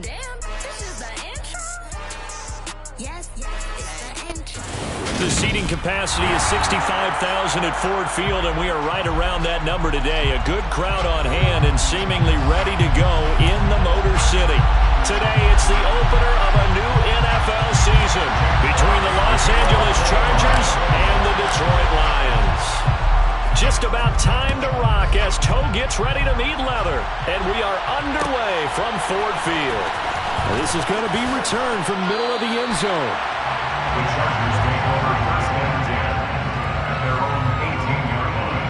Damn, this is the intro? Yes, it's the intro. The seating capacity is 65,000 at Ford Field, and we are right around that number today. A good crowd on hand and seemingly ready to go in the Motor City. Today, it's the opener of a new NFL season between the Los Angeles Chargers and the Detroit Lions. Just about time to rock as toe gets ready to meet leather, and we are underway from Ford Field. This is going to be returned from middle of the end zone. The Chargers take over first and 10 at their own 18-yard line.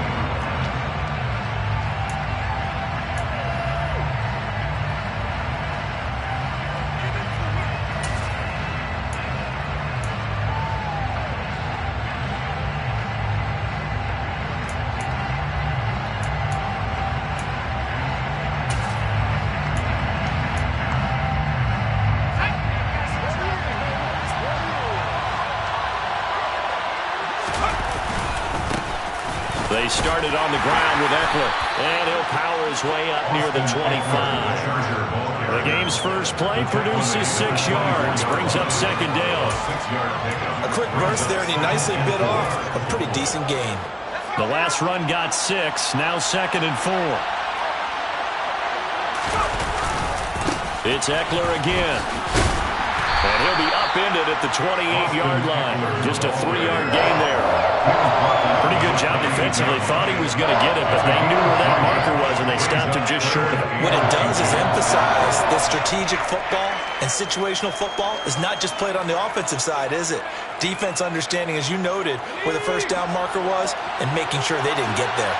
They started on the ground with Eckler, and he'll power his way up near the 25. The game's first play produces 6 yards, brings up second down. A quick burst there, and he nicely bit off a pretty decent gain. The last run got 6, now second and 4. It's Eckler again. And he'll be upended at the 28-yard line. Just a 3-yard gain there. Pretty good job defensively. Thought he was going to get it, but they knew where that marker was, and they stopped him just short of it. What it does is emphasize that strategic football and situational football is not just played on the offensive side, is it? Defense understanding, as you noted, where the first down marker was and making sure they didn't get there.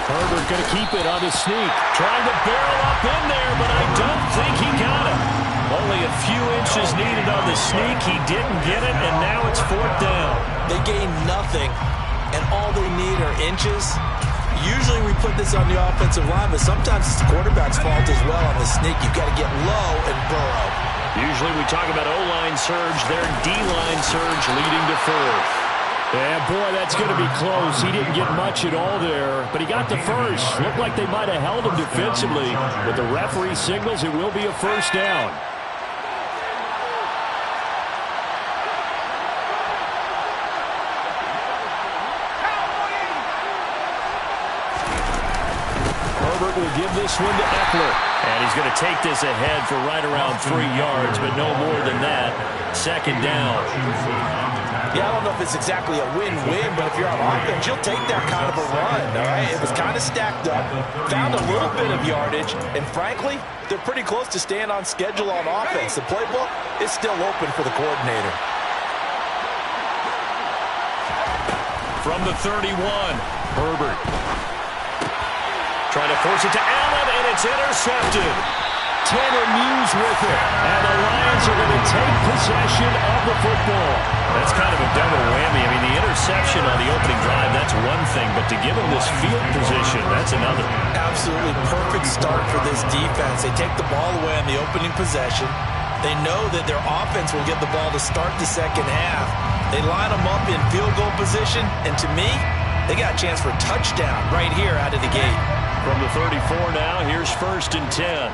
Herbert going to keep it on his sneak. Trying to barrel up in there, but I don't think he got it. Only a few inches needed on the sneak. He didn't get it, and now it's 4th down. They gain nothing, and all they need are inches. Usually we put this on the offensive line, but sometimes it's the quarterback's fault as well on the sneak. You've got to get low and burrow. Usually we talk about O-line surge. Their D-line surge leading to 4th. Yeah, boy, that's going to be close. He didn't get much at all there, but he got the first. Looked like they might have held him defensively, but the referee signals it will be a first down. Herbert will give this one to Eckler. And he's going to take this ahead for right around 3 yards, but no more than that. Second down. Yeah, I don't know if it's exactly a win-win, but if you're on offense, you'll take that kind of a run, all right? It was kind of stacked up, found a little bit of yardage, and frankly, they're pretty close to staying on schedule on offense. The playbook is still open for the coordinator. From the 31, Herbert. Trying to force it to Allen, and it's intercepted. Tanner Muse with it. And the Lions are going to take possession of the football. That's kind of a double whammy. I mean, the interception on the opening drive, that's one thing, but to give them this field position, that's another. Absolutely perfect start for this defense. They take the ball away on the opening possession. They know that their offense will get the ball to start the second half. They line them up in field goal position, and to me, they got a chance for a touchdown right here out of the gate. From the 34 now, here's 1st and 10.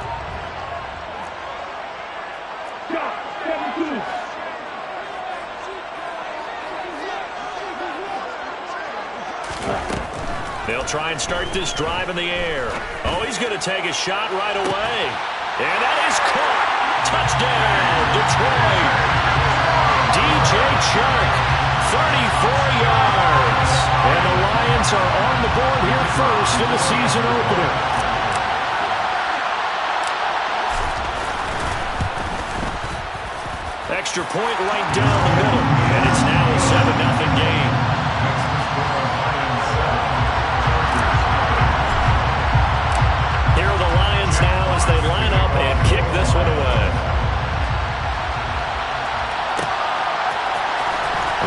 They'll try and start this drive in the air. Oh, he's going to take a shot right away. And that is caught. Touchdown, Detroit. DJ Chark, 34 yards. And the Lions are on the board here first in the season opener. Extra point right down the middle. And it's now a 7-0 game. Here are the Lions now as they line up and kick this one away.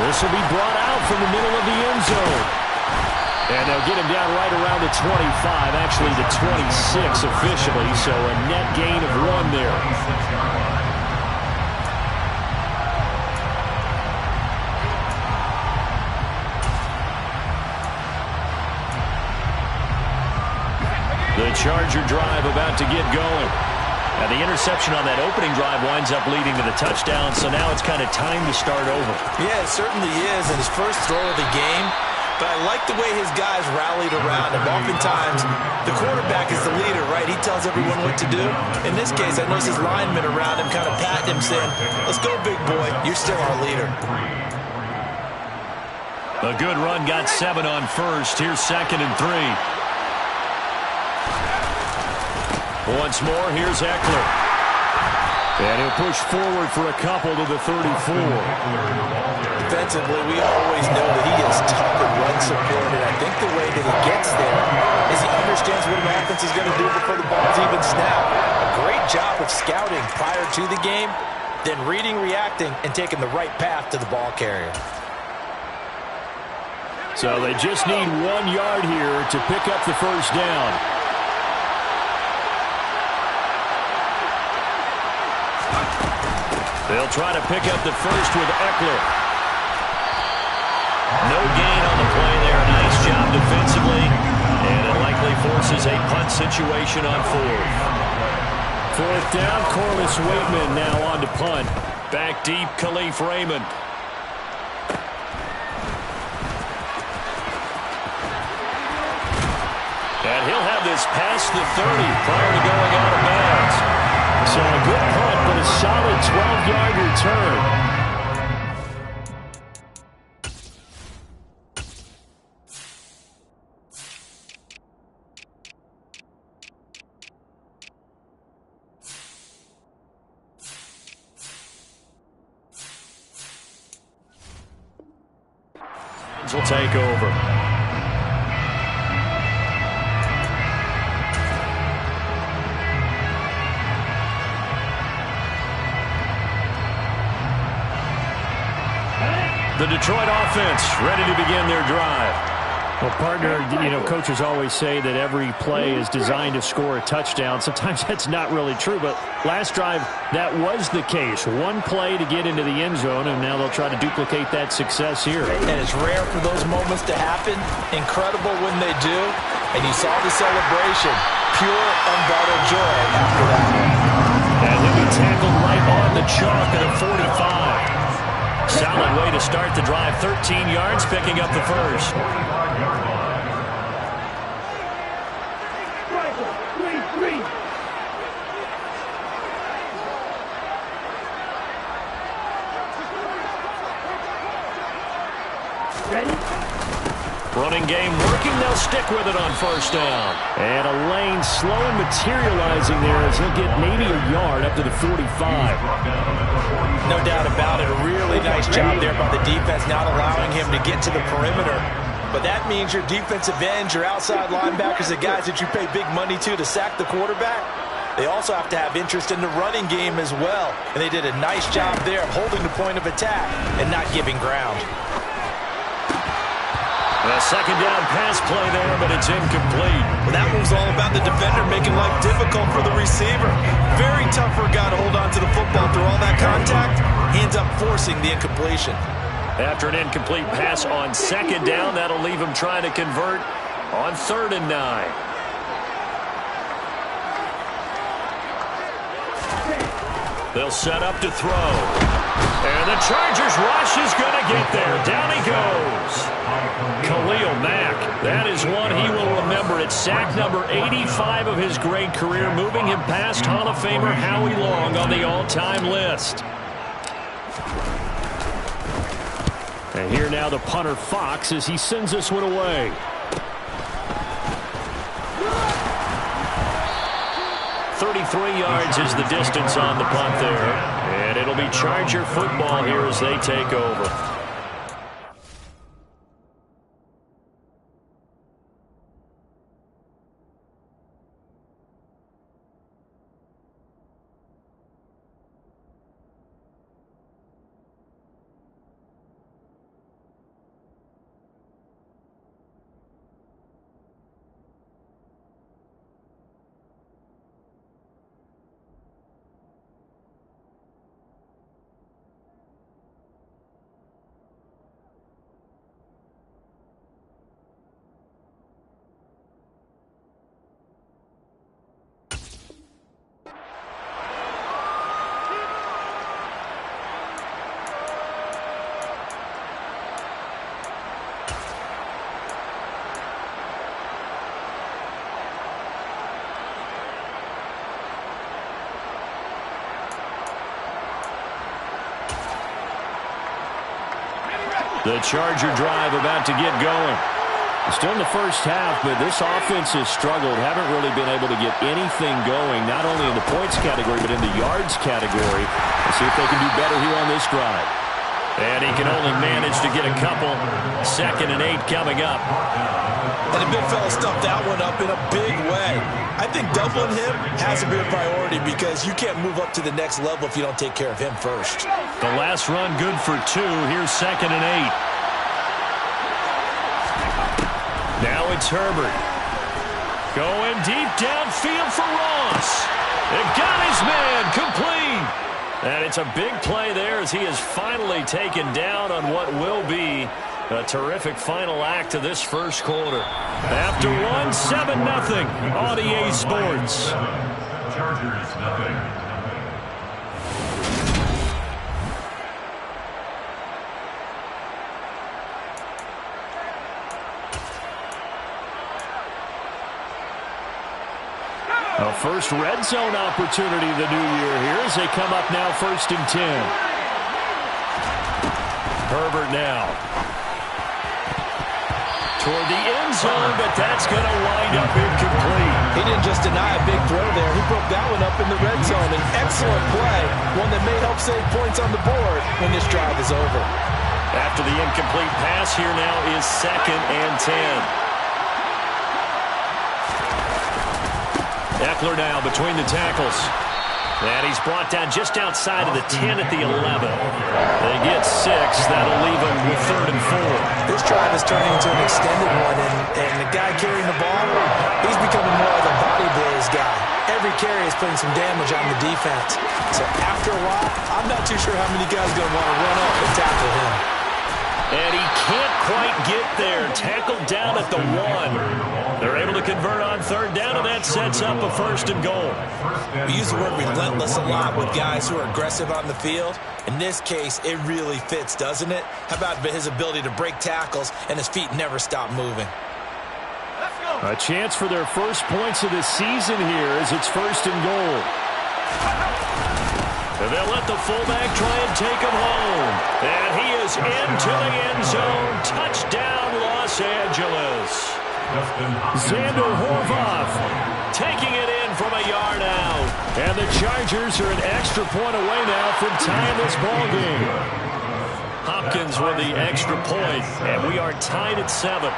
This will be brought out from the middle of the end zone. And they'll get him down right around the 25, actually the 26 officially, so a net gain of 1 there. Charger drive about to get going. Now, the interception on that opening drive winds up leading to the touchdown, so now it's kind of time to start over. Yeah, it certainly is, and his first throw of the game. But I like the way his guys rallied around him. Oftentimes, the quarterback is the leader, right? He tells everyone what to do. In this case, I noticed his linemen around him kind of patting him, saying, let's go, big boy. You're still our leader. A good run got 7 on first. Here's 2nd and 3. Once more, here's Eckler. And he'll push forward for a couple to the 34. Defensively, we always know that he is tough and run support, and I think the way that he gets there is he understands what an offense is going to do before the ball's even snapped. A great job of scouting prior to the game, then reading, reacting, and taking the right path to the ball carrier. So they just need 1 yard here to pick up the first down. They'll try to pick up the first with Eckler. No gain on the play there. Nice job defensively. And it likely forces a punt situation on 4th. 4th down, Corliss Waitman now on to punt. Back deep, Khalif Raymond. And he'll have this past the 30 prior to going out of bounds. So a good punt, but a solid 12-yard return. Will take over. The Detroit offense ready to begin their drive. Well, partner, coaches always say that every play is designed to score a touchdown. Sometimes that's not really true, but last drive, that was the case. 1 play to get into the end zone, and now they'll try to duplicate that success here. And it's rare for those moments to happen. Incredible when they do. And you saw the celebration. Pure, unbridled joy after that. And he'll be tackled right on the chalk at a 45. Solid way to start the drive. 13 yards, picking up the first. Running game working. They'll stick with it on first down. And a lane slow and materializing there as he'll get maybe a yard up to the 45. No doubt about it. A really nice job there by the defense, not allowing him to get to the perimeter. But that means your defensive ends, your outside linebackers, the guys that you pay big money to sack the quarterback, they also have to have interest in the running game as well. And they did a nice job there of holding the point of attack and not giving ground. A second down pass play there, but it's incomplete. Well, that move's all about the defender making life difficult for the receiver. Very tough for a guy to hold on to the football through all that contact. He ends up forcing the incompletion. After an incomplete pass on second down, that'll leave him trying to convert on 3rd and 9. They'll set up to throw. And the Chargers rush is going to get there. Down he goes. Khalil Mack. That is one he will remember. It's sack number 85 of his great career, moving him past Hall of Famer Howie Long on the all-time list. And here now the punter Fox as he sends this one away. Yards is the distance on the punt there. And it'll be Charger football here as they take over. The Charger drive about to get going. Still in the first half, but this offense has struggled. Haven't really been able to get anything going, not only in the points category, but in the yards category. Let's see if they can do better here on this drive. And he can only manage to get a couple. 2nd and 8 coming up. And the big fella stuffed that one up in a big way. I think doubling him has to be a priority because you can't move up to the next level if you don't take care of him first. The last run good for 2. Here's 2nd and 8. Now it's Herbert. Going deep downfield for Ross. It got his man complete. And it's a big play there as he is finally taken down on what will be a terrific final act of this first quarter. After one, 7-0 on EA Sports. Chargers, nothing. A first red zone opportunity the new year here as they come up now 1st and 10. Herbert now. Toward the end zone, but that's going to wind up incomplete. He didn't just deny a big throw there. He broke that one up in the red zone. An excellent play, one that may help save points on the board when this drive is over. After the incomplete pass, here now is 2nd and 10. Eckler now between the tackles. And he's brought down just outside of the 10 at the 11. They get 6. That'll leave them with 3rd and 4. This drive is turning into an extended one, and the guy carrying the ball, he's becoming more of a body blows guy. Every carry is putting some damage on the defense. So after a while, I'm not too sure how many guys are going to want to run up and tackle him. And he can't quite get there. Tackled down at the 1. They're able to convert on 3rd down, and that sets up a 1st and goal. We use the word relentless a lot with guys who are aggressive on the field. In this case, it really fits, doesn't it? How about his ability to break tackles and his feet never stop moving? A chance for their first points of the season here as it's 1st and goal. And they'll let the fullback try and take him home. And he is into the end zone. Touchdown, Los Angeles. Xander Horvath taking it in from a yard out. And the Chargers are an extra point away now from tying this ball game. Hopkins with the extra point, and we are tied at 7.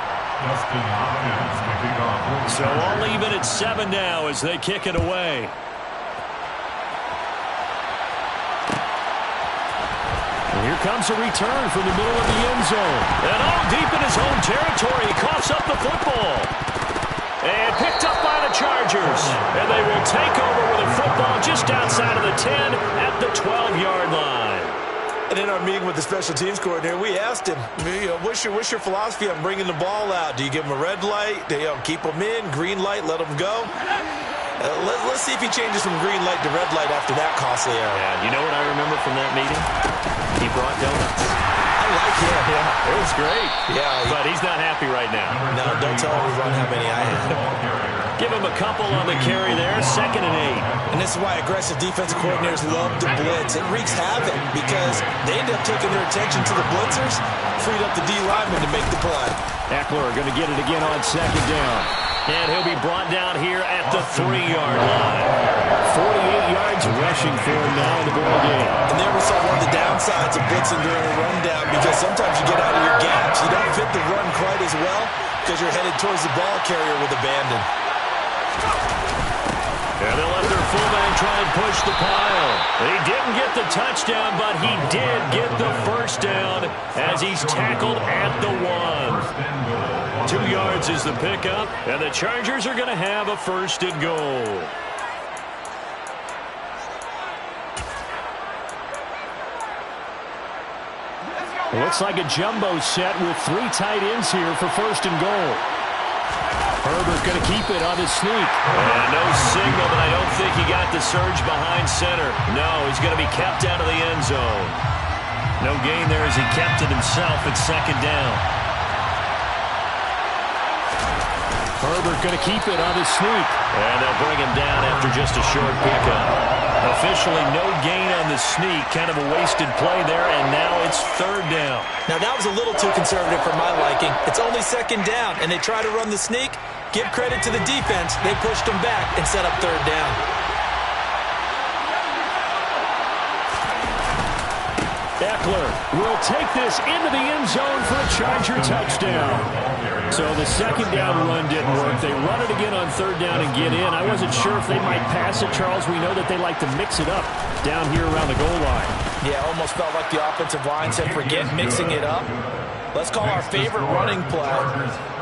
So all even at 7 now as they kick it away. And here comes a return from the middle of the end zone. And all deep in his own territory, he coughs up the football. And picked up by the Chargers. And they will take over with a football just outside of the 10 at the 12-yard line. And in our meeting with the special teams coordinator, we asked him, what's your philosophy on bringing the ball out? Do you give him a red light? Do you keep him in? Green light, let him go? Let's see if he changes from green light to red light after that costly error. Yeah, you know what I remember from that meeting? He brought donuts. I like him. Yeah, it was great. Yeah. But he's not happy right now. No, don't tell everyone how many I had. Give him a couple on the carry there. 2nd and 8. And this is why aggressive defensive coordinators love to blitz. It wreaks havoc because they end up taking their attention to the blitzers, freed up the D lineman to make the play. Eckler going to get it again on 2nd down. And he'll be brought down here at the 3-yard line. 48 yards rushing for him now in the ball game. And there we saw one of the downsides of blitzing during a rundown because sometimes you get out of your gaps. You don't fit the run quite as well because you're headed towards the ball carrier with abandon. And they'll let their fullback try and push the pile. He didn't get the touchdown, but he did get the first down as he's tackled at the 1. 2 yards is the pickup, and the Chargers are going to have a 1st and goal. It looks like a jumbo set with 3 tight ends here for 1st and goal. Herbert going to keep it on his sneak. And no signal, but I don't think he got the surge behind center. No, he's going to be kept out of the end zone. No gain there as he kept it himself at 2nd down. Herbert going to keep it on the sneak. And they'll bring him down after just a short pickup. Officially no gain on the sneak. Kind of a wasted play there, and now it's third down. Now, that was a little too conservative for my liking. It's only second down, and they try to run the sneak. Give credit to the defense. They pushed them back and set up third down. Eckler will take this into the end zone for a Charger touchdown. So the second down run didn't work. They run it again on third down and get in. I wasn't sure if they might pass it, Charles. We know that they like to mix it up down here around the goal line. Yeah, almost felt like the offensive line said, forget mixing it up. Let's call our favorite running play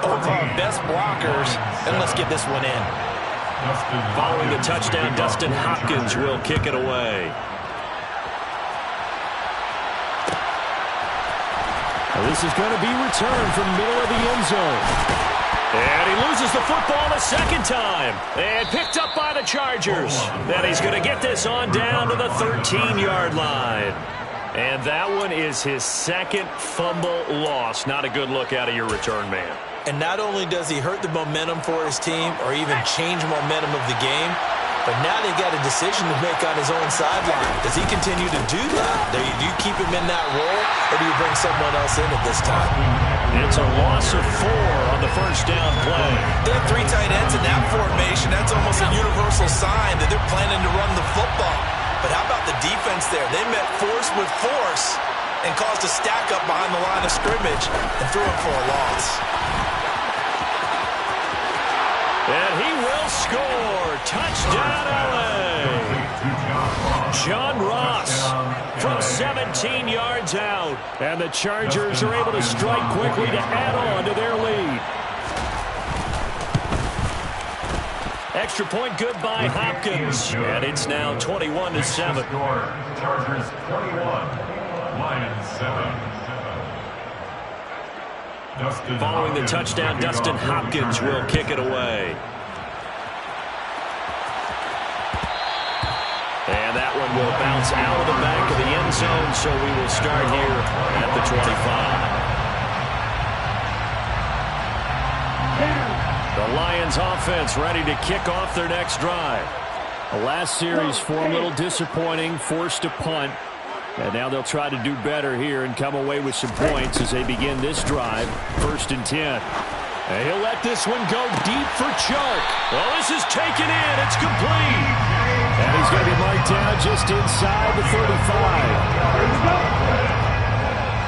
over our best blockers, and let's get this one in. Following the touchdown, Dustin Hopkins will kick it away. This is going to be returned from middle of the end zone. And he loses the football a second time. And picked up by the Chargers. Then he's going to get this on down to the 13-yard line. And that one is his second fumble loss. Not a good look out of your return man. And not only does he hurt the momentum for his team or even change momentum of the game, but now they've got a decision to make on his own sideline. Does he continue to do that? Do you keep him in that role, or do you bring someone else in at this time? It's a loss of 4 on the first down play. They have 3 tight ends in that formation. That's almost a universal sign that they're planning to run the football. But how about the defense there? They met force with force and caused a stack up behind the line of scrimmage and threw it for a loss. And he will score. Touchdown, LA. John Ross from 17 yards out. And the Chargers are able to strike quickly to add on to their lead. Extra point good by Hopkins. And it's now 21-7. Chargers 21, Lions 7. Following the touchdown, Dustin Hopkins will kick it away. And that one will bounce out of the back of the end zone, so we will start here at the 25. The Lions offense ready to kick off their next drive. The last series for them, a little disappointing, forced to punt. And now they'll try to do better here and come away with some points as they begin this drive, 1st and 10. And he'll let this one go deep for Chark. Well, this is taken in. It's complete. And he's going to be marked down just inside the 35.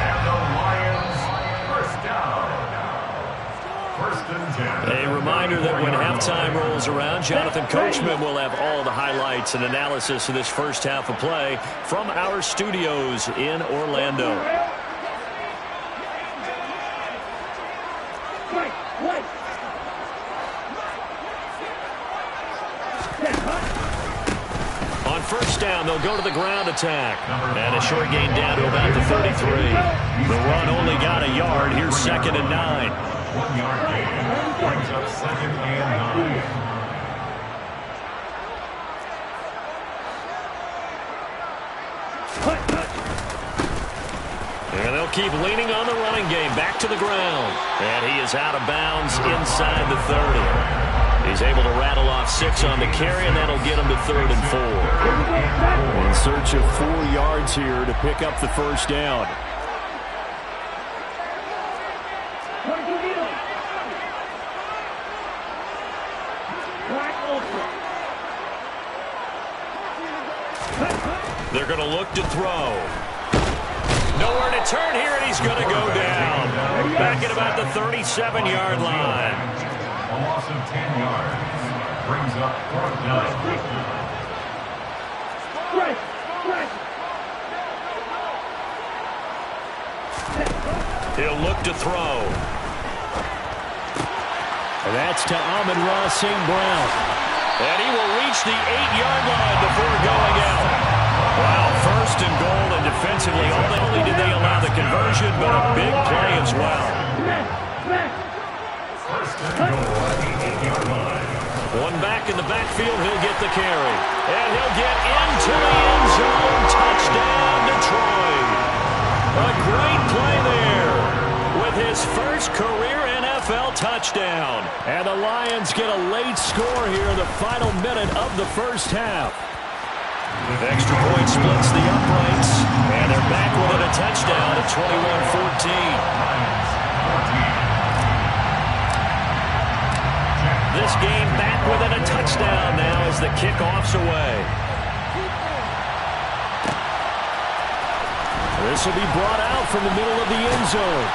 And the Lions first down. 1st and 10. A reminder that when halftime rolls around, Jonathan Coachman will have all the highlights and analysis of this first half of play from our studios in Orlando. On first down, they'll go to the ground attack. And a short gain down to about the 33. The run only got a yard. Here's 2nd and 9. 1 yard gain brings up 2nd and 9. And they'll keep leaning on the running game. Back to the ground. And he is out of bounds inside the 30. He's able to rattle off 6 on the carry, and that'll get him to 3rd and 4. In search of 4 yards here to pick up the first down. They're going to look to throw. Nowhere to turn here, and he's going to go down. Back at about the 37-yard line. A loss of 10 yards brings up 4th down. He'll look to throw. And that's to Amon-Ra St. Brown. And he will reach the 8-yard line before going out. Wow, 1st and goal, and defensively, not only did they allow the conversion, but a big play as well. 1st and goal at the 8-yard line. One back in the backfield, he'll get the carry. And he'll get into the end zone. Touchdown, Detroit. A great play there with his first career NFL touchdown. touchdown. And the Lions get a late score here in the final minute of the first half. Extra point splits the uprights, and they're back with a touchdown at 21-14. This game back within a touchdown now as the kickoff's away. This will be brought out from the middle of the end zone.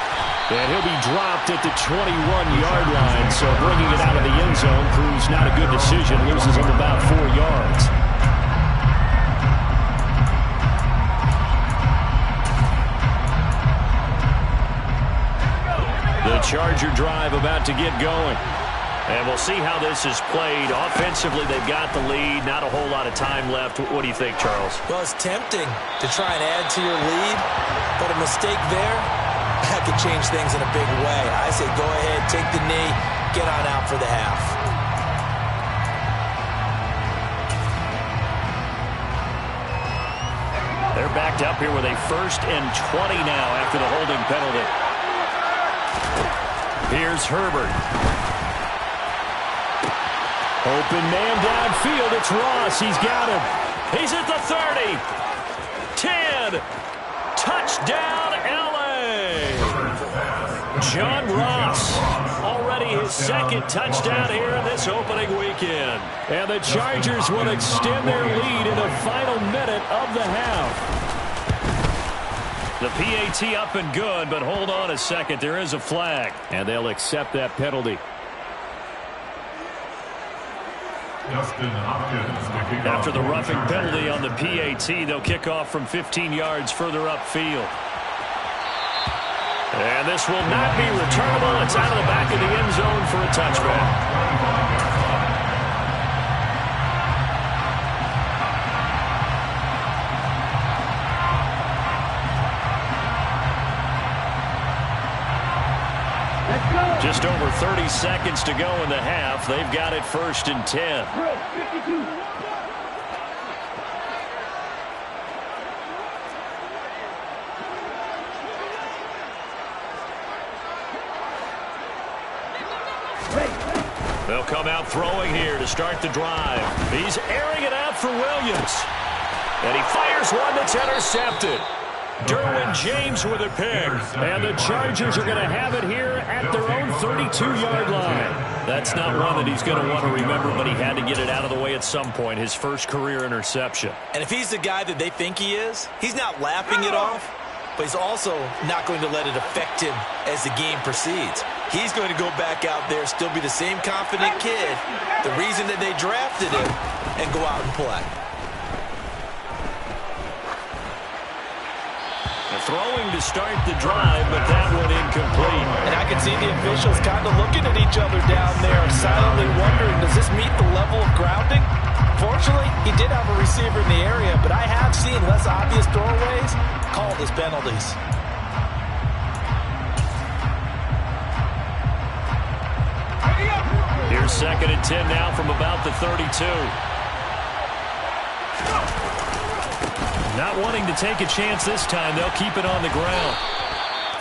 And he'll be dropped at the 21-yard line, so bringing it out of the end zone proves not a good decision. Loses him about 4 yards. The Charger drive about to get going. And we'll see how this is played. Offensively, they've got the lead. Not a whole lot of time left. What do you think, Charles? Well, it's tempting to try and add to your lead, but a mistake there, that could change things in a big way. I say go ahead, take the knee, get on out for the half. They're backed up here with a 1st and 20 now after the holding penalty. Here's Herbert. Open man downfield. It's Ross. He's got him. He's at the 30. 10. Touchdown, L.A. John Ross. Already his 2nd touchdown here in this opening weekend. And the Chargers will extend their lead in the final minute of the half. The PAT up and good, but hold on a second. There is a flag, and they'll accept that penalty. After the roughing penalty on the PAT, they'll kick off from 15 yards further upfield. And this will not be returnable. It's out of the back of the end zone for a touchback. Just over 30 seconds to go in the half. They've got it 1st and 10. They'll come out throwing here to start the drive. He's airing it out for Williams. And he fires one that's intercepted. Derwin James with a pick. And the Chargers are going to have it here at their own 32-yard line. That's not one that he's going to want to remember, but he had to get it out of the way at some point. His first career interception. And if he's the guy that they think he is, he's not laughing it off, but he's also not going to let it affect him as the game proceeds. He's going to go back out there, still be the same confident kid, the reason that they drafted him, and go out and play. Throwing to start the drive, but that one incomplete. And I can see the officials kind of looking at each other down there, silently wondering, does this meet the level of grounding? Fortunately, he did have a receiver in the area, but I have seen less obvious doorways called as penalties. Here's 2nd and 10 now from about the 32. Not wanting to take a chance this time, they'll keep it on the ground.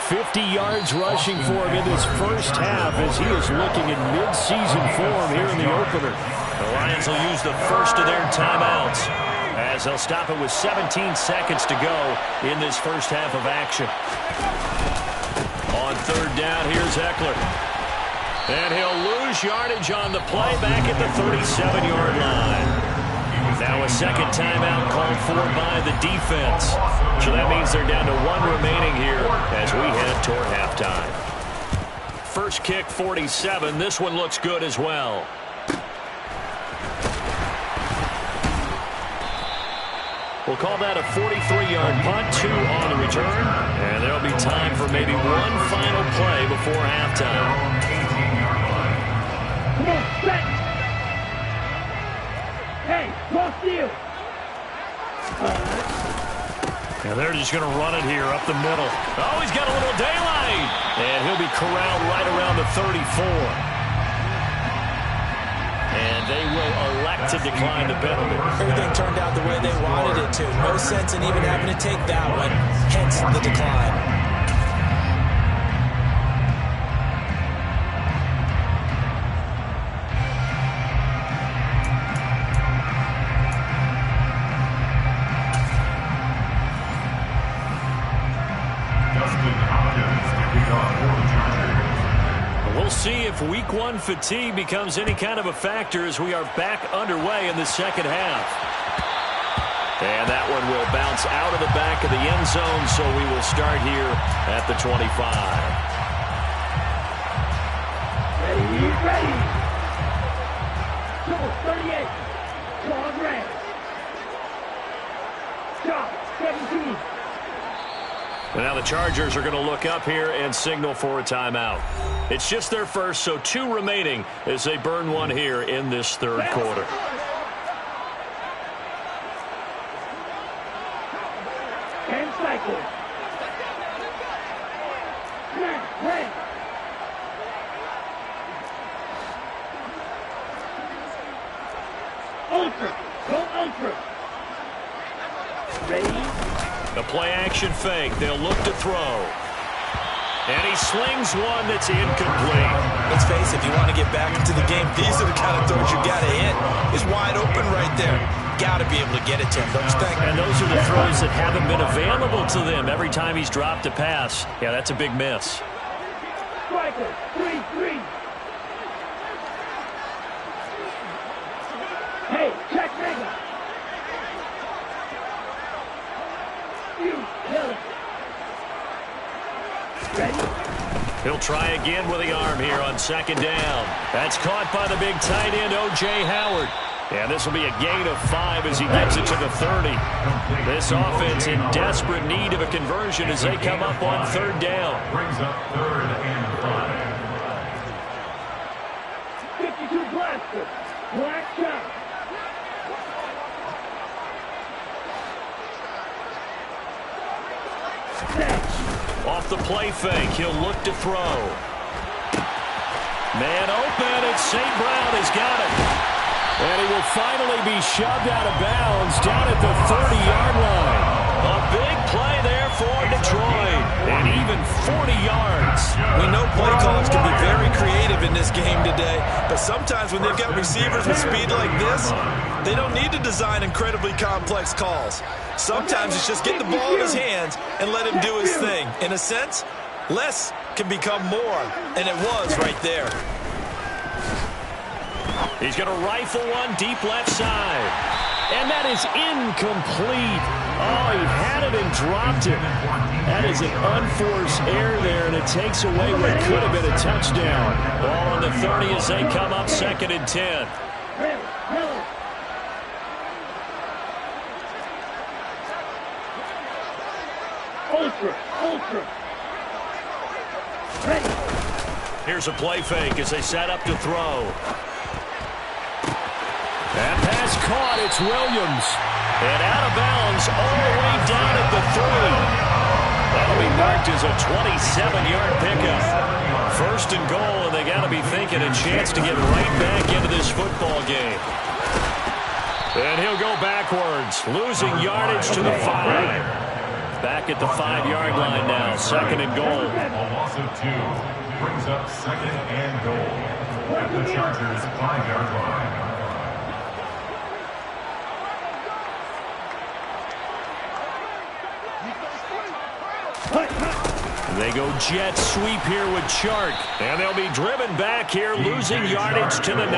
50 yards rushing for him in this first half as he is looking in mid-season form here in the opener. The Lions will use the first of their timeouts as they'll stop it with 17 seconds to go in this first half of action. On 3rd down, here's Eckler. And he'll lose yardage on the play back at the 37-yard line. Now a 2nd timeout called for by the defense. So that means they're down to 1 remaining here as we head toward halftime. First kick, 47. This one looks good as well. We'll call that a 43-yard punt, 2 on the return. And there'll be time for maybe one final play before halftime. Come on, set! Hey, cross field! And they're just going to run it here up the middle. Oh, he's got a little daylight. And he'll be corralled right around the 34. And they will elect to decline the penalty. Everything turned out the way they wanted it to. No sense in even having to take that one. Hence the decline. We'll see if week one fatigue becomes any kind of a factor as we are back underway in the second half. And that one will bounce out of the back of the end zone, so we will start here at the 25. Ready. Go, 38. Long red. Stop, 17. And now the Chargers are going to look up here and signal for a timeout. It's just their first, so 2 remaining as they burn one here in this third quarter. And cycle. Red. Ultra. Go ultra. Ready. A play-action fake. They'll look to throw. And he slings one that's incomplete. Let's face it, if you want to get back into the game, these are the kind of throws you got to hit. It's wide open right there. Got to be able to get it to him, don't you think? And those are the throws that haven't been available to them every time he's dropped a pass. Yeah, that's a big miss. Striker, 3-3. Hey, check mega. You kill it. Ready? He'll try again with the arm here on second down. That's caught by the big tight end, O.J. Howard. And this will be a gain of 5 as he gets it to the 30. This offense in desperate need of a conversion as they come up on third down. Brings up 3rd and 5. 52 blaster. Black shot. Off the play fake, he'll look to throw. Man open, and St. Brown has got it. And he will finally be shoved out of bounds down at the 30-yard line. A big play there for Detroit, and even 40 yards. We know play callers can be very creative in this game today, but sometimes when they've got receivers with speed like this, they don't need to design incredibly complex calls. Sometimes it's just get the ball in his hands and let him do his thing. In a sense, less can become more, and it was right there. He's going to rifle one deep left side. And that is incomplete. Oh, he had it and dropped it. That is an unforced error there, and it takes away what could have been a touchdown. Ball on the 30 as they come up 2nd and 10. Ultra. Ready. Here's a play fake as they set up to throw. That pass caught. It's Williams. And out of bounds all the way down at the 3. That'll be marked as a 27-yard pickup. 1st and goal, and they got to be thinking a chance to get right back into this football game. And he'll go backwards, losing yardage to the 5. Back at the 5-yard line now, 2nd and goal. A loss of 2 brings up 2nd and goal at the Chargers' 5-yard line. They go jet sweep here with Chark. And they'll be driven back here, losing yardage to the 9.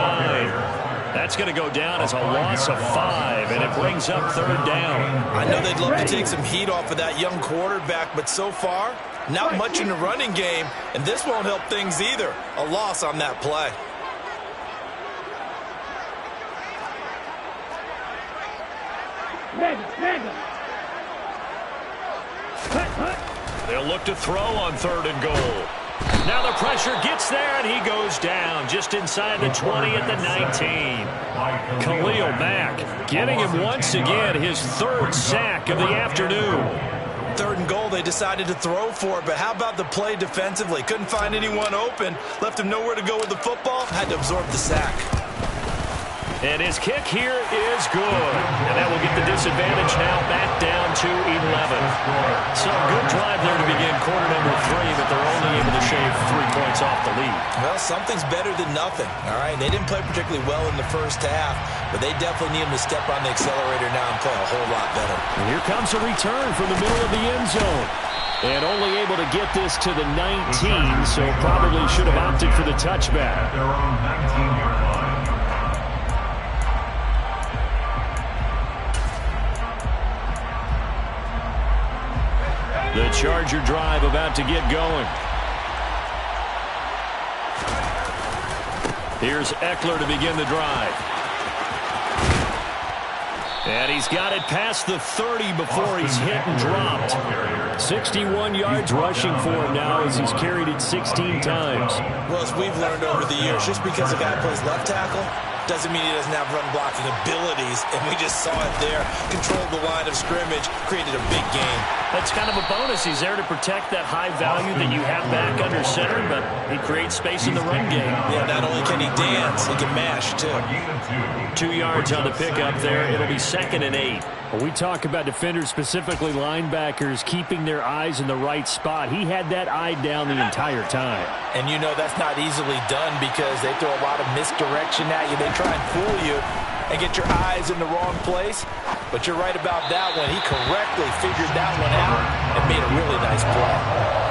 That's going to go down as a loss of 5, and it brings up 3rd down. I know they'd love to take some heat off of that young quarterback, but so far, not much in the running game, and this won't help things either. A loss on that play. Mega. They'll look to throw on 3rd and goal. Now the pressure gets there, and he goes down just inside the 20 at the 19. Khalil Mack getting him once again his 3rd sack of the afternoon. 3rd and goal, they decided to throw for it, but how about the play defensively? Couldn't find anyone open, left him nowhere to go with the football, had to absorb the sack. And his kick here is good. And that will get the disadvantage now back down to 11. So good drive there to begin quarter number 3, but they're only able to shave 3 points off the lead. Well, something's better than nothing, all right? They didn't play particularly well in the first half, but they definitely need them to step on the accelerator now and play a whole lot better. And here comes a return from the middle of the end zone. And only able to get this to the 19, so probably should have opted for the touchback. At their own 19-yard line. The Charger drive about to get going. Here's Eckler to begin the drive. And he's got it past the 30 before he's hit and dropped. 61 yards rushing for him now as he's carried it 16 times. Well, as we've learned over the years, just because a guy plays left tackle doesn't mean he doesn't have run-blocking abilities, and we just saw it there. Controlled the line of scrimmage, created a big game. That's kind of a bonus. He's there to protect that high value that you have back under center, but he creates space in the run game. Yeah, not only can he dance, he can mash, too. 2 yards on the pickup there. It'll be 2nd and 8. When we talk about defenders, specifically linebackers, keeping their eyes in the right spot, he had that eye down the entire time. And you know that's not easily done because they throw a lot of misdirection at you. They try and fool you and get your eyes in the wrong place. But you're right about that one. He correctly figured that one out and made a really nice play.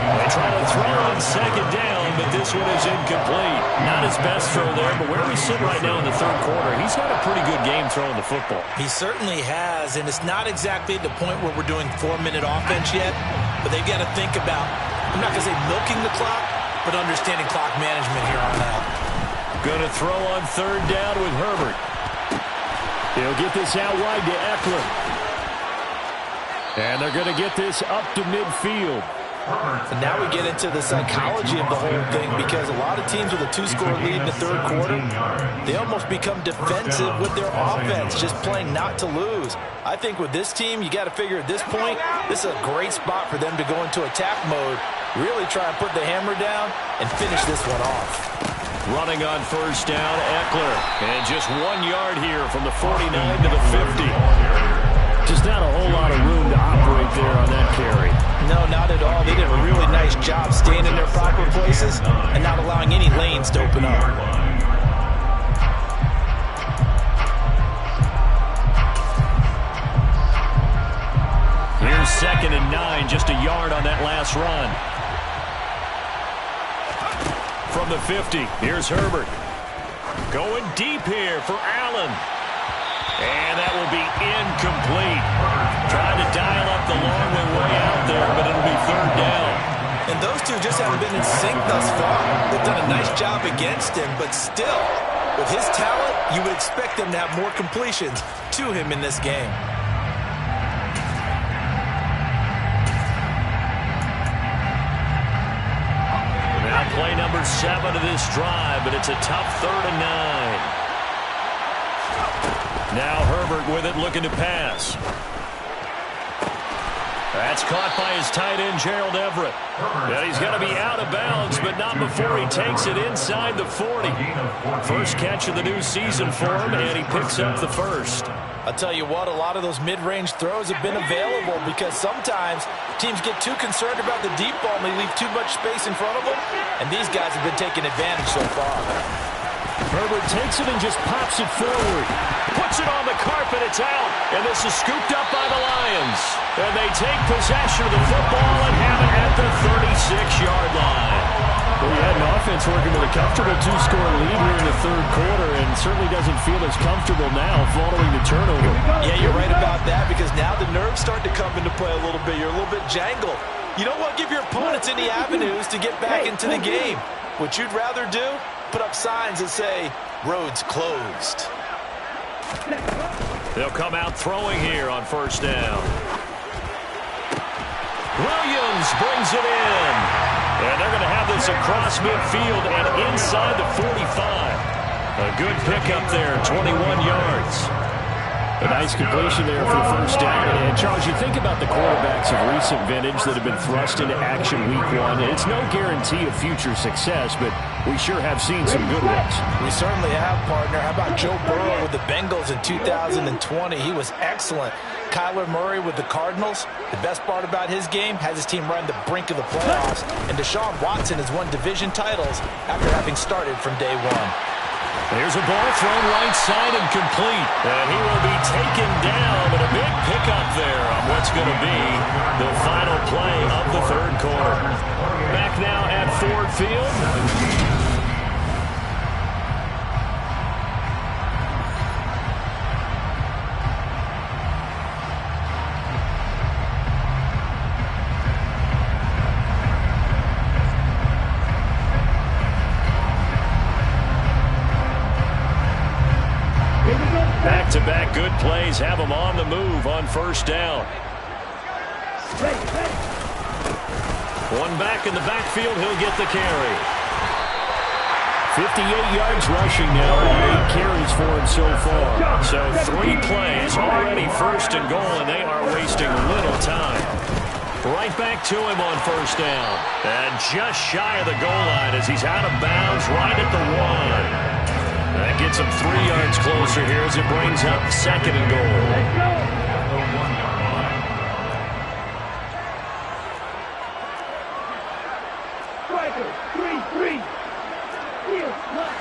They try to throw on 2nd down, but this one is incomplete. Not his best throw there, but where we sit right now in the 3rd quarter, he's had a pretty good game throwing the football. He certainly has, and it's not exactly at the point where we're doing 4-minute offense yet, but they've got to think about, I'm not going to say milking the clock, but understanding clock management here on out. Going to throw on 3rd down with Herbert. They'll get this out wide to Eckler. And they're going to get this up to midfield. And now we get into the psychology of the whole thing because a lot of teams with a 2-score lead in the 3rd quarter, they almost become defensive with their offense, just playing not to lose. I think with this team, you got to figure at this point, this is a great spot for them to go into attack mode, really try and put the hammer down and finish this one off. Running on 1st down, Eckler. And just 1 yard here from the 49 to the 50. Just not a whole lot of room to operate there on that carry. No, not at all. They did a really nice job staying in their proper places and not allowing any lanes to open up. Here's 2nd and 9, just a yard on that last run. From the 50, here's Herbert. Going deep here for Allen. And that will be incomplete. Trying to dial up the long way out there, but it'll be 3rd down. And those two just haven't been in sync thus far. They've done a nice job against him, but still, with his talent, you would expect them to have more completions to him in this game. Now play number 7 of this drive, but it's a tough 3rd and 9. Now Herbert with it, looking to pass. That's caught by his tight end, Gerald Everett. And he's going to be out of bounds, but not before he takes it inside the 40. First catch of the new season for him, and he picks up the 1st. I'll tell you what, a lot of those mid-range throws have been available because sometimes teams get too concerned about the deep ball and they leave too much space in front of them, and these guys have been taking advantage so far. Herbert takes it and just pops it forward. Puts it on the carpet, it's out, and this is scooped up by the Lions. And they take possession of the football and have it at the 36-yard line. Well, you had an offense working with a comfortable 2-score lead here in the 3rd quarter and certainly doesn't feel as comfortable now following the turnover. Yeah, you're right about that because now the nerves start to come into play a little bit. You're a little bit jangled. You don't want to give your opponents any avenues to get back into the game. What you'd rather do, put up signs that say, roads closed. They'll come out throwing here on 1st down. Williams brings it in. And they're going to have this across midfield and inside the 45. A good pickup there, 21 yards. A nice completion there for the 1st down. And Charles, you think about the quarterbacks of recent vintage that have been thrust into action week 1. It's no guarantee of future success, but we sure have seen some good ones. We certainly have, partner. How about Joe Burrow with the Bengals in 2020? He was excellent. Kyler Murray with the Cardinals. The best part about his game has his team right on the brink of the playoffs. And Deshaun Watson has won division titles after having started from day one. Here's a ball thrown right side and complete. And he will be taken down, but a big pickup there on what's going to be the final play of the third quarter. Back now at Ford Field. Back-to-back good plays have him on the move on first down. One back in the backfield, he'll get the carry. 58 yards rushing now, and 8 carries for him so far. So 3 plays, already first and goal, and they are wasting little time. Right back to him on first down. And just shy of the goal line as he's out of bounds right at the 1. That gets him 3 yards closer here as it brings up second and goal. Striker, 3-3. Heel, left.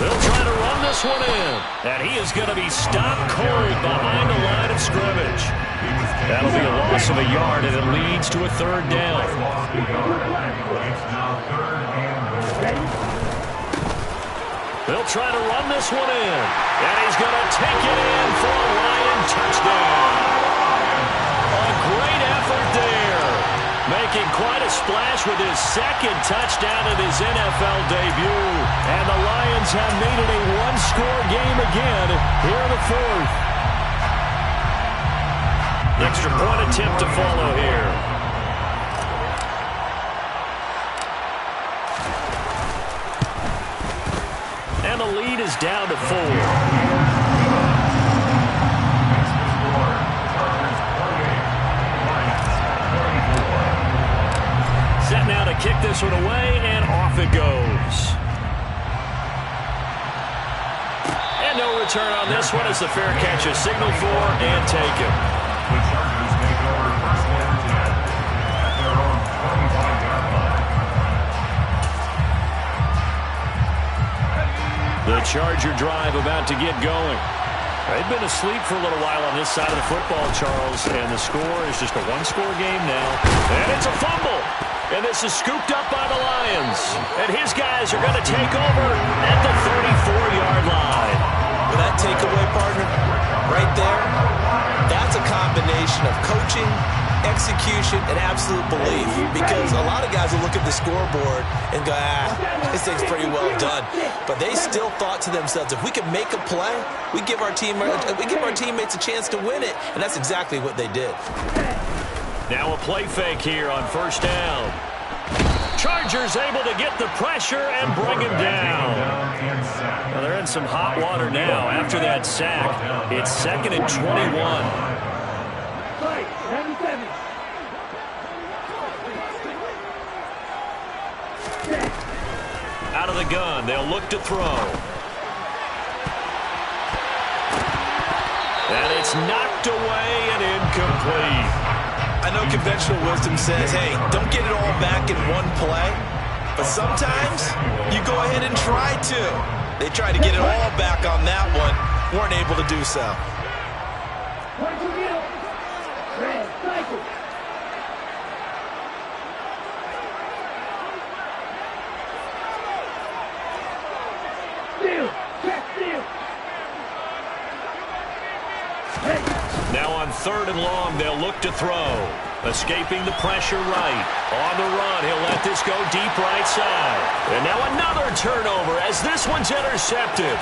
They'll try to run this one in. And he is going to be stopped cold behind the line of scrimmage. That'll be a loss of a yard, and it leads to a third down. They'll try to run this one in. And he's going to take it in for a Lion touchdown. A great effort there. Making quite a splash with his second touchdown in his NFL debut. And the Lions have made it a one-score game again here in the fourth. Extra point attempt to follow here. And the lead is down to 4. Set now to kick this one away, and off it goes. And no return on this one as the fair catch is signaled for and taken. The Chargers take over first and 10 at their own 25-yard line. The Charger drive about to get going. They've been asleep for a little while on this side of the football, Charles, and the score is just a one-score game now. And it's a fumble. And this is scooped up by the Lions. And his guys are going to take over at the 34-yard line. With that takeaway, partner, right there, that's a combination of coaching, execution, and absolute belief. Because a lot of guys will look at the scoreboard and go, this thing's pretty well done. But they still thought to themselves, if we can make a play, we give our teammates a chance to win it. And that's exactly what they did. Now a play fake here on first down. Chargers able to get the pressure and bring him down. Well, they're in some hot water now after that sack. It's 2nd and 21. Out of the gun, they'll look to throw. And it's knocked away and incomplete. I know conventional wisdom says, hey, don't get it all back in one play. But sometimes you go ahead and try to. They tried to get it all back on that one. Weren't able to do so. Now on 3rd and long, they'll look to throw. Escaping the pressure right. On the run, he'll let this go deep right side. And now another turnover as this one's intercepted.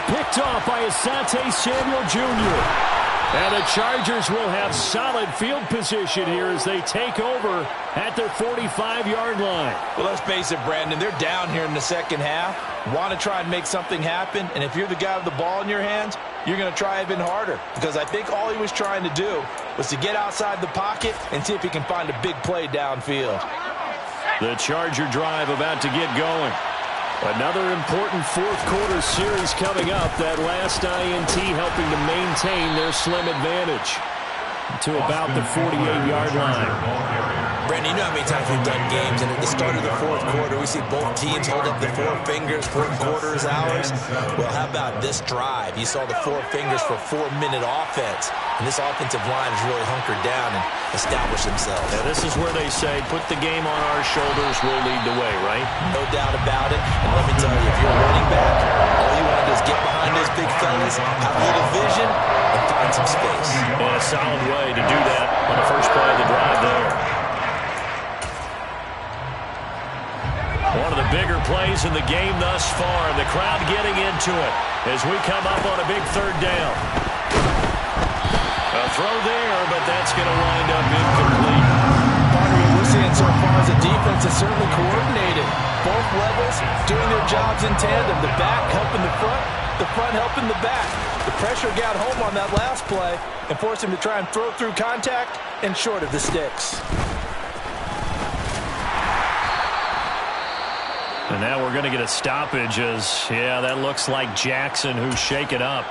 Picked off by Asante Samuel Jr. And the Chargers will have solid field position here as they take over at their 45-yard line. Well, let's face it, Brandon, they're down here in the second half. Want to try and make something happen, and if you're the guy with the ball in your hands, you're going to try even harder, because I think all he was trying to do was to get outside the pocket and see if he can find a big play downfield. The Charger drive about to get going. Another important fourth-quarter series coming up. That last INT helping to maintain their slim advantage to about the 48-yard line. Brandon, you know how many times we've done games, and at the start of the fourth quarter, we see both teams hold up the four fingers, fourth quarter is ours. Well, how about this drive? You saw the four fingers for 4-minute offense, and this offensive line has really hunkered down and established themselves. Now, this is where they say, put the game on our shoulders, we'll lead the way, right? No doubt about it, and let me tell you, if you're a running back, all you want to do is get behind those big fellas, have a little vision, and find some space. And a solid way to do that on the first play of the drive there. One of the bigger plays in the game thus far. The crowd getting into it as we come up on a big third down. A throw there, but that's going to wind up incomplete. Partner, what we're seeing so far is the defense is certainly coordinated. Both levels doing their jobs in tandem. The back helping the front helping the back. The pressure got home on that last play and forced him to try and throw through contact and short of the sticks. And now we're going to get a stoppage as, yeah, that looks like Jackson who's shaken up.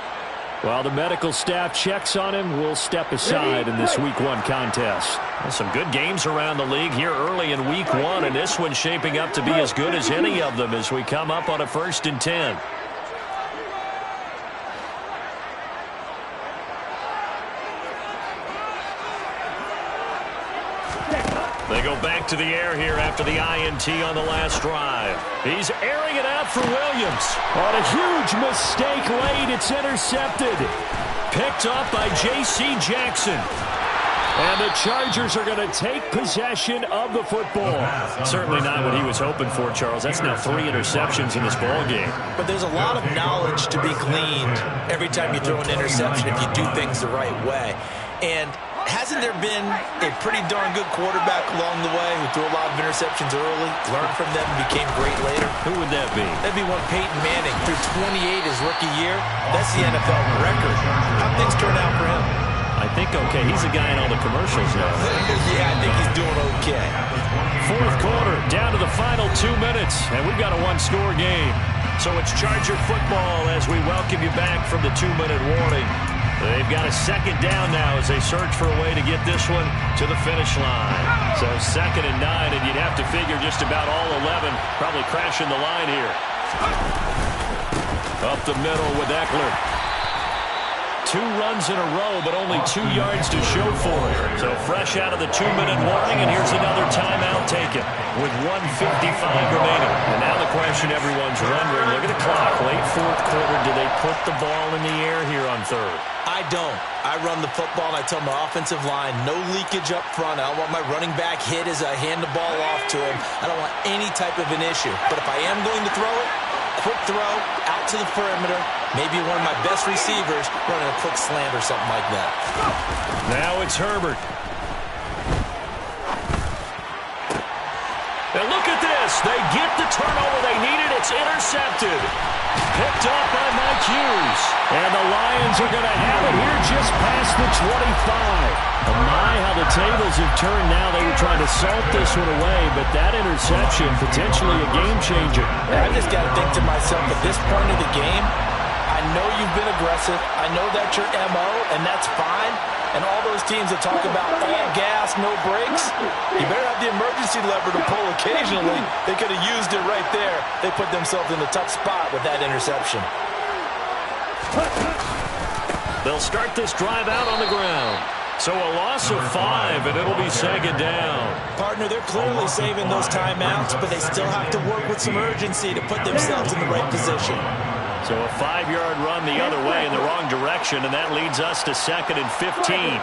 While the medical staff checks on him, we'll step aside in this Week 1 contest. Well, some good games around the league here early in Week 1, and this one's shaping up to be as good as any of them as we come up on a 1st and 10. They go back to the air here after the INT on the last drive. He's airing it out for Williams. On a huge mistake late, it's intercepted. Picked up by J.C. Jackson. And the Chargers are going to take possession of the football. Certainly not what he was hoping for, Charles. That's now 3 interceptions in this ball game. But there's a lot of knowledge to be gleaned every time you throw an interception if you do things the right way. And hasn't there been a pretty darn good quarterback along the way who threw a lot of interceptions early, learned from them, and became great later? Who would that be? That'd be one Peyton Manning. Threw 28 his rookie year. That's the NFL record. How'd things turn out for him? I think okay. He's a guy in all the commercials now. Yeah, I think he's doing okay. Fourth quarter, down to the final 2 minutes, and we've got a one-score game. So it's Charger football as we welcome you back from the 2-minute warning. They've got a 2nd down now as they search for a way to get this one to the finish line. So 2nd and 9, and you'd have to figure just about all 11 probably crashing the line here. Up the middle with Eckler. 2 runs in a row, but only 2 yards to show for it. So fresh out of the 2-minute warning, and here's another timeout taken with 1:55 remaining. And now the question everyone's wondering, look at the clock. Late fourth quarter, do they put the ball in the air here on 3rd? I don't. I run the football, and I tell my offensive line, no leakage up front. I don't want my running back hit as I hand the ball off to him. I don't want any type of an issue. But if I am going to throw it, quick throw, out to the perimeter, maybe one of my best receivers running a quick slant or something like that. Now it's Herbert. And look at this. They get the turnover they needed. It's intercepted. Picked up by Mike Hughes. And the Lions are going to have it here just past the 25. Oh my, how the tables have turned now. They were trying to salt this one away, but that interception, potentially a game changer. I just got to think to myself, at this point of the game, I know you've been aggressive. I know that's your MO, and that's fine. And all those teams that talk about all gas, no brakes, you better have the emergency lever to pull occasionally. They could have used it right there. They put themselves in a tough spot with that interception. They'll start this drive out on the ground. So a loss of 5, and it'll be 2nd down. Partner, they're clearly saving those timeouts, but they still have to work with some urgency to put themselves in the right position. So a 5-yard run the other way in the wrong direction, and that leads us to 2nd and 15.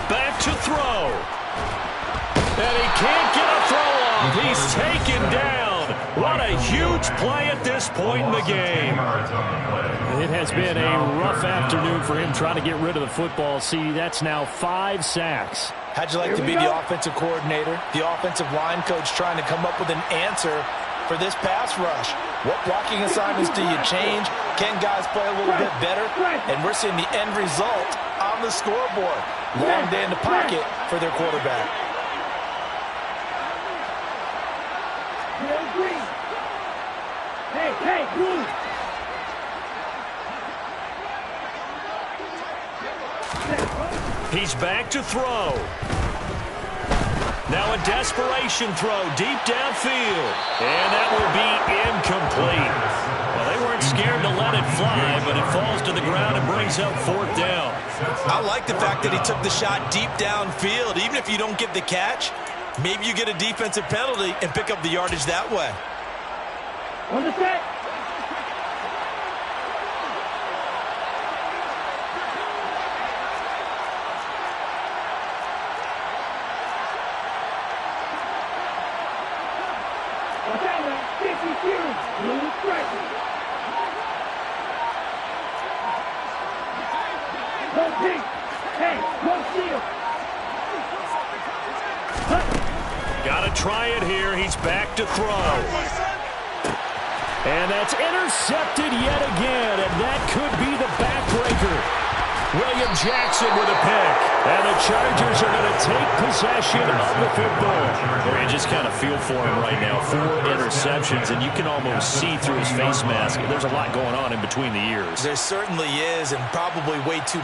Back to throw. And he can't get a throw off. He's taken down. What a huge play at this point in the game. It has been a rough afternoon for him trying to get rid of the football. See, that's now 5 sacks. How'd you like to be the offensive coordinator, the offensive line coach trying to come up with an answer for this pass rush. What blocking assignments do you change? Can guys play a little bit better? And we're seeing the end result on the scoreboard. Long day in the pocket for their quarterback. Hey, Blue. He's back to throw. Now a desperation throw deep downfield. And that will be incomplete. Well, they weren't scared to let it fly, but it falls to the ground and brings up 4th down. I like the fact that he took the shot deep downfield. Even if you don't get the catch, maybe you get a defensive penalty and pick up the yardage that way. On the set. Got to try it here. He's back to throw. And that's intercepted yet again, and that could be the backbreaker. William Jackson with a pick. And the Chargers are going to take possession of the football. You just kind of feel for him right now. 4 interceptions, and you can almost see through his face mask. There's a lot going on in between the ears. There certainly is, and probably way too